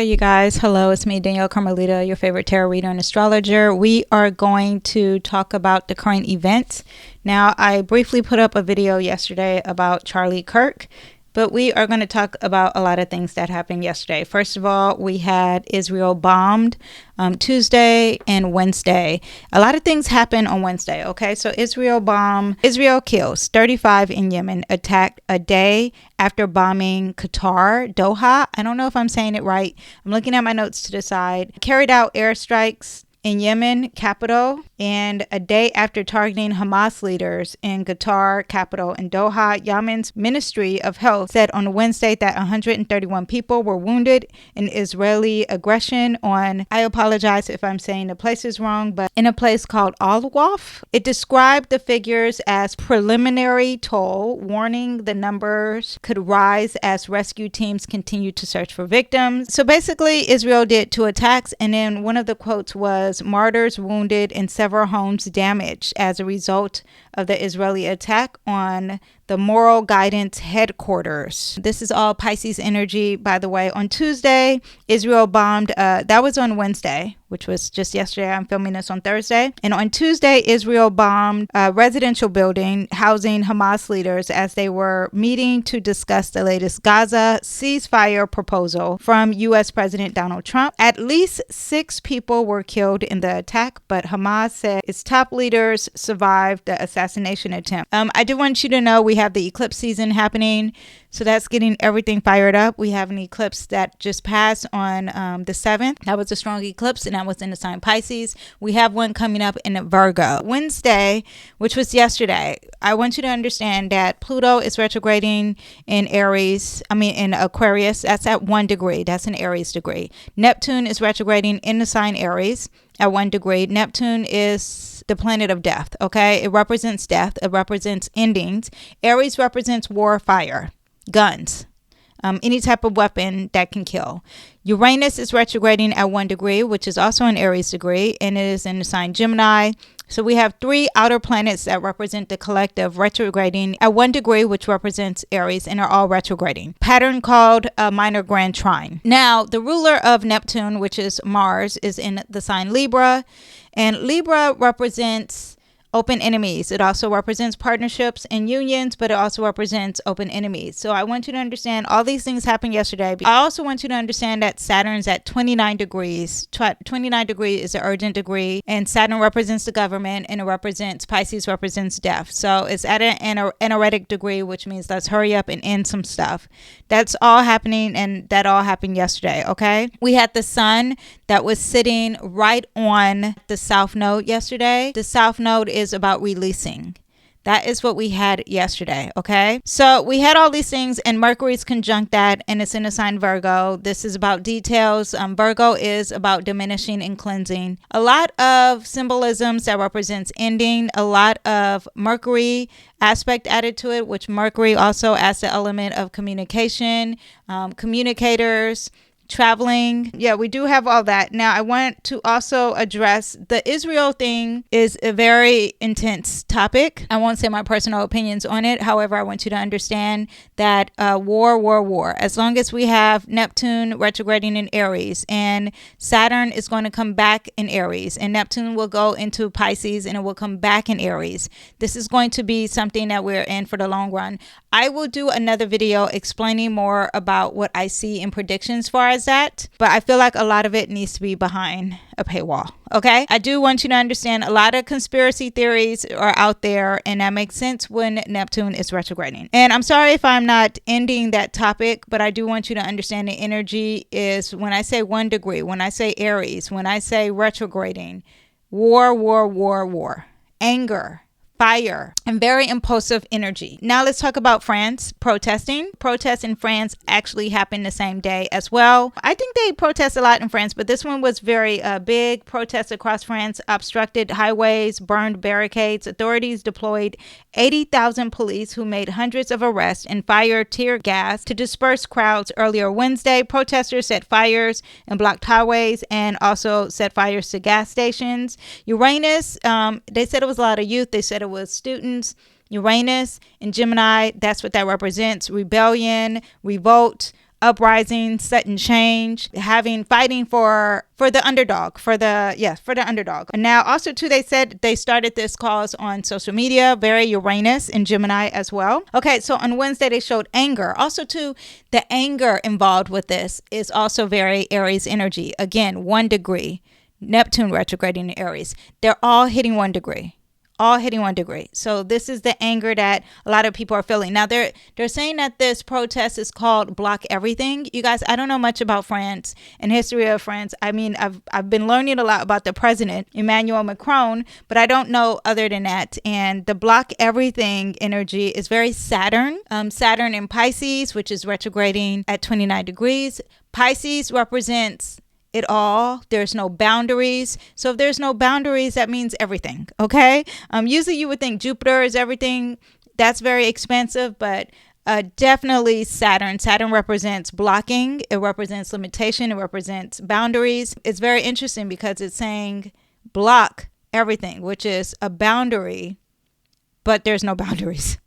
Okay, you guys, hello, it's me, Danyell, Carmelita, your favorite tarot reader and astrologer. We are going to talk about the current events. Now, I briefly put up a video yesterday about Charlie Kirk, but we are going to talk about a lot of things that happened yesterday. First of all, we had Israel bombed Tuesday and Wednesday. A lot of things happened on Wednesday, okay? So Israel kills 35 in Yemen, attacked a day after bombing Qatar, Doha. I don't know if I'm saying it right. I'm looking at my notes to decide. Carried out airstrikes in Yemen capital, and a day after targeting Hamas leaders in Qatar capital and Doha. Yemen's Ministry of Health said on Wednesday that 131 people were wounded in Israeli aggression on, I apologize if I'm saying the place is wrong, but in a place called Al-Waf. It described the figures as preliminary toll, warning the numbers could rise as rescue teams continue to search for victims. So basically, Israel did 2 attacks, and then one of the quotes was, martyrs wounded and several homes damaged as a result of the Israeli attack on the Moral Guidance Headquarters. This is all Pisces energy, by the way. On Tuesday, Israel bombed, that was on Wednesday, which was just yesterday. I'm filming this on Thursday. And on Tuesday, Israel bombed a residential building housing Hamas leaders as they were meeting to discuss the latest Gaza ceasefire proposal from U.S. President Donald Trump. At least 6 people were killed in the attack, but Hamas said its top leaders survived the assassination attempt. I do want you to know we have the eclipse season happening, so that's getting everything fired up. We have an eclipse that just passed on the 7th. That was a strong eclipse, and that was in the sign Pisces. We have one coming up in Virgo. Wednesday, which was yesterday, I want you to understand that Pluto is retrograding in Aquarius. That's at 1 degree. That's an Aries degree. Neptune is retrograding in the sign Aries at 1 degree. Neptune is the planet of death, okay? It represents death. It represents endings. Aries represents war, fire, guns, any type of weapon that can kill. Uranus is retrograding at 1 degree, which is also an Aries degree, and it is in the sign Gemini. So we have 3 outer planets that represent the collective retrograding at 1 degree, which represents Aries, and are all retrograding. Pattern called a minor grand trine. Now, the ruler of Neptune, which is Mars, is in the sign Libra, and Libra represents open enemies. It also represents partnerships and unions, but it also represents open enemies. So I want you to understand all these things happened yesterday. I also want you to understand that Saturn's at 29 degrees. 29 degrees is an urgent degree, and Saturn represents the government, and Pisces represents death. So it's at an anoretic degree, which means let's hurry up and end some stuff. That's all happening, and that all happened yesterday, okay? We had the sun that was sitting right on the South Node yesterday. The South Node is about releasing. That is what we had yesterday, okay? So we had all these things, and Mercury's conjunct that, and it's in the sign Virgo. This is about details. Virgo is about diminishing and cleansing. A lot of symbolisms that represents ending. A lot of Mercury aspect added to it, which Mercury also adds the element of communication, communicators, traveling. Yeah, we do have all that. Now, I want to also address the Israel thing is a very intense topic. I won't say my personal opinions on it. However, I want you to understand that war. As long as we have Neptune retrograding in Aries, and Saturn is going to come back in Aries, and Neptune will go into Pisces, and it will come back in Aries. This is going to be something that we're in for the long run. I will do another video explaining more about what I see in predictions as far as that, but I feel like a lot of it needs to be behind a paywall, okay? I do want you to understand a lot of conspiracy theories are out there, and that makes sense when Neptune is retrograding. And I'm sorry if I'm not ending that topic, but I do want you to understand the energy is when I say 1 degree, when I say Aries, when I say retrograding, war, anger, fire, and very impulsive energy. Now let's talk about France protesting. Protests in France actually happened the same day as well. I think they protest a lot in France, but this one was very big. Protests across France obstructed highways, burned barricades. Authorities deployed 80,000 police who made hundreds of arrests and fired tear gas to disperse crowds earlier Wednesday. Protesters set fires and blocked highways and also set fires to gas stations. Uranus, they said it was a lot of youth. They said it was students. Uranus and Gemini, that's what that represents. Rebellion, revolt, uprising, sudden change, fighting for the underdog, for the underdog. And now also too, they said they started this cause on social media, very Uranus and Gemini as well. Okay, so on Wednesday they showed anger. Also too, the anger involved with this is also very Aries energy. Again, 1 degree. Neptune retrograding in Aries. They're all hitting 1 degree. So this is the anger that a lot of people are feeling. Now they're saying that this protest is called Block Everything. You guys, I don't know much about France and history of France. I mean, I've been learning a lot about the president, Emmanuel Macron, but I don't know other than that. And the Block Everything energy is very Saturn. Saturn in Pisces, which is retrograding at 29 degrees. Pisces represents it all. There's no boundaries. So if there's no boundaries, that means everything. Okay. Usually you would think Jupiter is everything. That's very expensive, but definitely Saturn. Saturn represents blocking. It represents limitation. It represents boundaries. It's very interesting because it's saying block everything, which is a boundary, but there's no boundaries.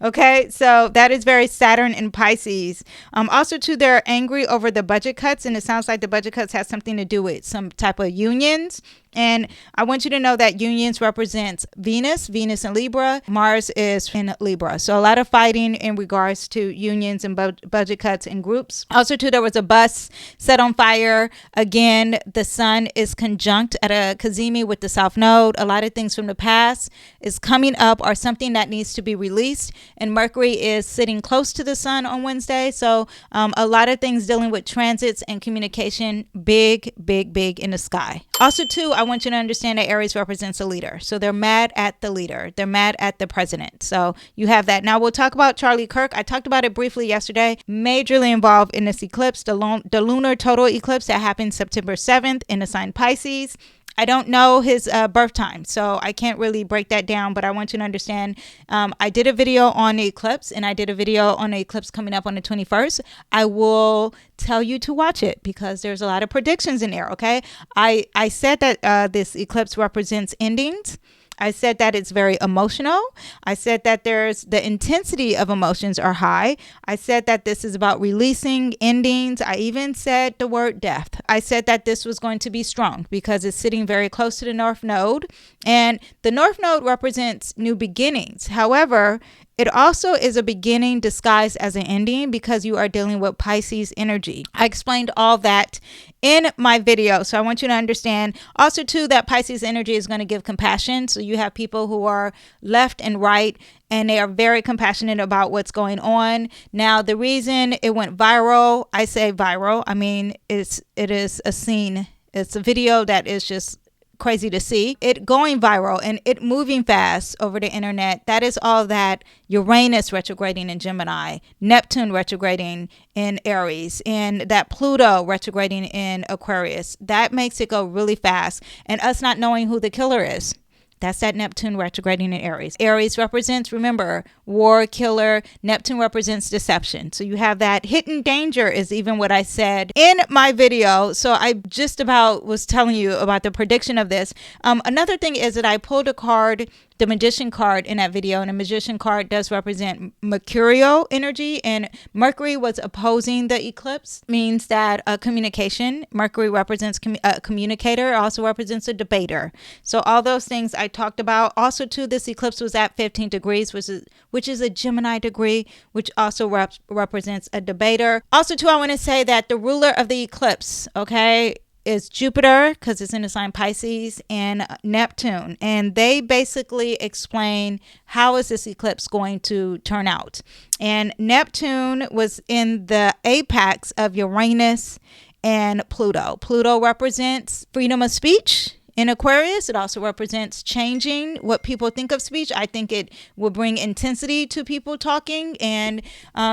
Okay, so that is very Saturn in Pisces. Also, too, they're angry over the budget cuts, and it sounds like the budget cuts has something to do with some type of unions. And I want you to know that unions represents Venus in Libra. Mars is in Libra. So a lot of fighting in regards to unions and budget cuts in groups. Also, too, there was a bus set on fire. Again, the sun is conjunct at a cazimi with the South Node. A lot of things from the past is coming up or something that needs to be released. And Mercury is sitting close to the sun on Wednesday. So a lot of things dealing with transits and communication, big in the sky. Also, too, I want you to understand that Aries represents a leader. So they're mad at the leader. They're mad at the president. So you have that. Now we'll talk about Charlie Kirk. I talked about it briefly yesterday. Majorly involved in this eclipse, the lunar total eclipse that happened September 7th in the sign Pisces. I don't know his birth time, so I can't really break that down, but I want you to understand I did a video on the eclipse, and I did a video on the eclipse coming up on the 21st. I will tell you to watch it because there's a lot of predictions in there, okay? I said that this eclipse represents endings. I said that it's very emotional. I said that the intensity of emotions are high. I said that this is about releasing endings. I even said the word death. I said that this was going to be strong because it's sitting very close to the North Node. And the North Node represents new beginnings. However, it also is a beginning disguised as an ending because you are dealing with Pisces energy. I explained all that in my video. So I want you to understand also too that Pisces energy is going to give compassion. So you have people who are left and right and they are very compassionate about what's going on. Now, the reason it went viral, I say viral, I mean, it is a scene. It's a video that is just crazy to see it going viral and it moving fast over the internet. That is all that Uranus retrograding in Gemini, Neptune retrograding in Aries, and that Pluto retrograding in Aquarius. That makes it go really fast, and us not knowing who the killer is. That's that Neptune retrograding in Aries. Aries represents, remember, war, killer. Neptune represents deception. So you have that hidden danger is even what I said in my video. So I just about was telling you about the prediction of this. Another thing is that I pulled a card, the Magician card in that video, and the Magician card does represent Mercurial energy, and Mercury was opposing the eclipse, means that communication. Mercury represents a communicator, also represents a debater. So all those things I talked about. Also too, this eclipse was at 15 degrees, which is a Gemini degree, which also represents a debater. Also too, I want to say that the ruler of the eclipse, okay, is Jupiter because it's in the sign Pisces, and Neptune, and they basically explain how is this eclipse going to turn out. And Neptune was in the apex of Uranus and Pluto. Pluto represents freedom of speech. In Aquarius, it also represents changing what people think of speech. I think it will bring intensity to people talking, and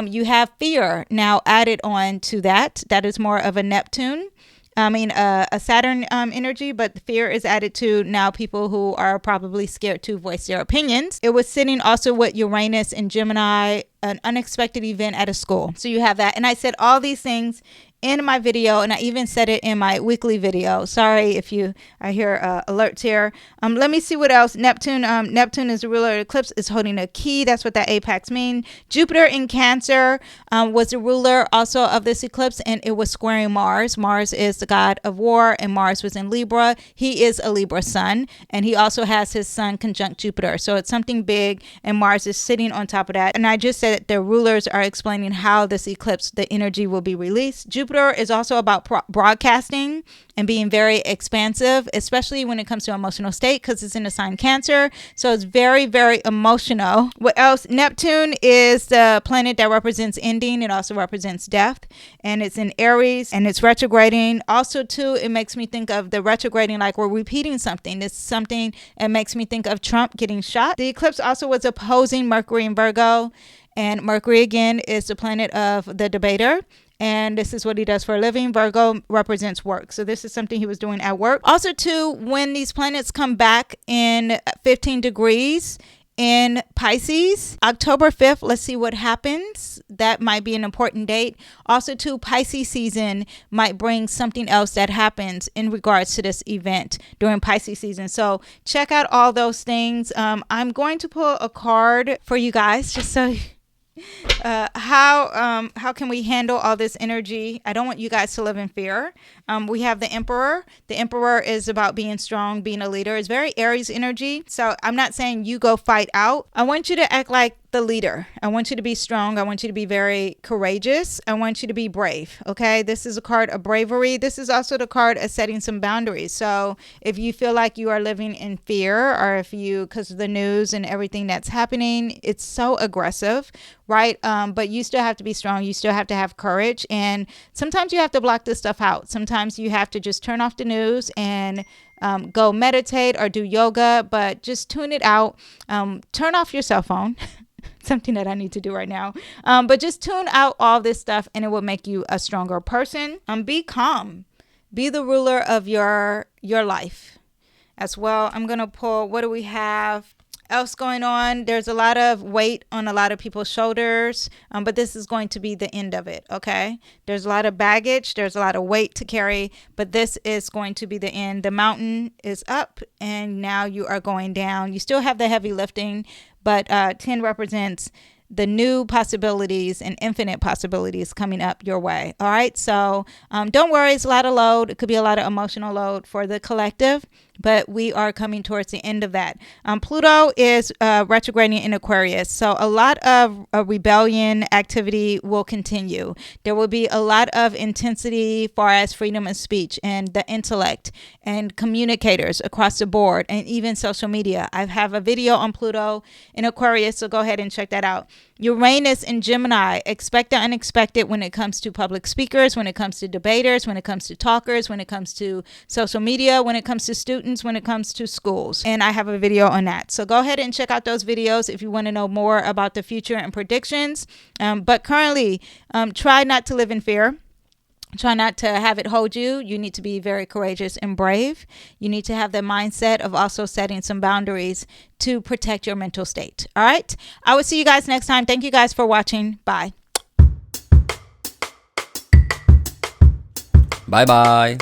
you have fear now added on to that. That is more of a Neptune. A Saturn energy, but the fear is added to now people who are probably scared to voice their opinions. It was sitting also with Uranus and Gemini, an unexpected event at a school. So you have that. And I said all these things in my video, and I even said it in my weekly video. Sorry if I hear alerts here. Let me see what else. Neptune is the ruler of the eclipse, is holding a key. That's what that apex mean. Jupiter in Cancer was the ruler also of this eclipse, and it was squaring Mars. Mars is the god of war, and Mars was in Libra. He is a Libra sun, and he also has his sun conjunct Jupiter. So it's something big, and Mars is sitting on top of that. And I just said that the rulers are explaining how this eclipse, the energy will be released. Jupiter is also about broadcasting and being very expansive, especially when it comes to emotional state, because it's in the sign Cancer. So it's very, very emotional. What else? Neptune is the planet that represents ending. It also represents death, and it's in Aries, and it's retrograding. Also, too, it makes me think of the retrograding, like we're repeating something. It's something that makes me think of Trump getting shot. The eclipse also was opposing Mercury in Virgo, and Mercury, again, is the planet of the debater. And this is what he does for a living. Virgo represents work. So this is something he was doing at work. Also, too, when these planets come back in 15 degrees in Pisces, October 5th, let's see what happens. That might be an important date. Also, too, Pisces season might bring something else that happens in regards to this event during Pisces season. So check out all those things. I'm going to pull a card for you guys just so how can we handle all this energy? I don't want you guys to live in fear. We have the Emperor. The Emperor is about being strong, being a leader. It's very Aries energy. So I'm not saying you go fight out. I want you to act like the leader. I want you to be strong. I want you to be very courageous. I want you to be brave. Okay. This is a card of bravery. This is also the card of setting some boundaries. So if you feel like you are living in fear, or if you, because of the news and everything that's happening, it's so aggressive, right? But you still have to be strong. You still have to have courage. And sometimes you have to block this stuff out. Sometimes you have to just turn off the news and go meditate or do yoga, but just tune it out. Turn off your cell phone. Something that I need to do right now. But just tune out all this stuff, and it will make you a stronger person. Be calm. Be the ruler of your life as well. I'm going to pull, what do we have else going on? There's a lot of weight on a lot of people's shoulders, but this is going to be the end of it, okay? There's a lot of baggage. There's a lot of weight to carry, but this is going to be the end. The mountain is up, and now you are going down. You still have the heavy lifting, but 10 represents the new possibilities and infinite possibilities coming up your way. All right. So don't worry. It's a lot of load. It could be a lot of emotional load for the collective, but we are coming towards the end of that. Pluto is retrograding in Aquarius. So a lot of rebellion activity will continue. There will be a lot of intensity far as freedom of speech and the intellect and communicators across the board, and even social media. I have a video on Pluto in Aquarius, so go ahead and check that out. Uranus in Gemini. Expect the unexpected when it comes to public speakers, when it comes to debaters, when it comes to talkers, when it comes to social media, when it comes to students, when it comes to schools. And I have a video on that. So go ahead and check out those videos if you want to know more about the future and predictions. But currently, try not to live in fear. Try not to have it hold you. You need to be very courageous and brave. You need to have the mindset of also setting some boundaries to protect your mental state. All right. I will see you guys next time. Thank you guys for watching. Bye. Bye bye.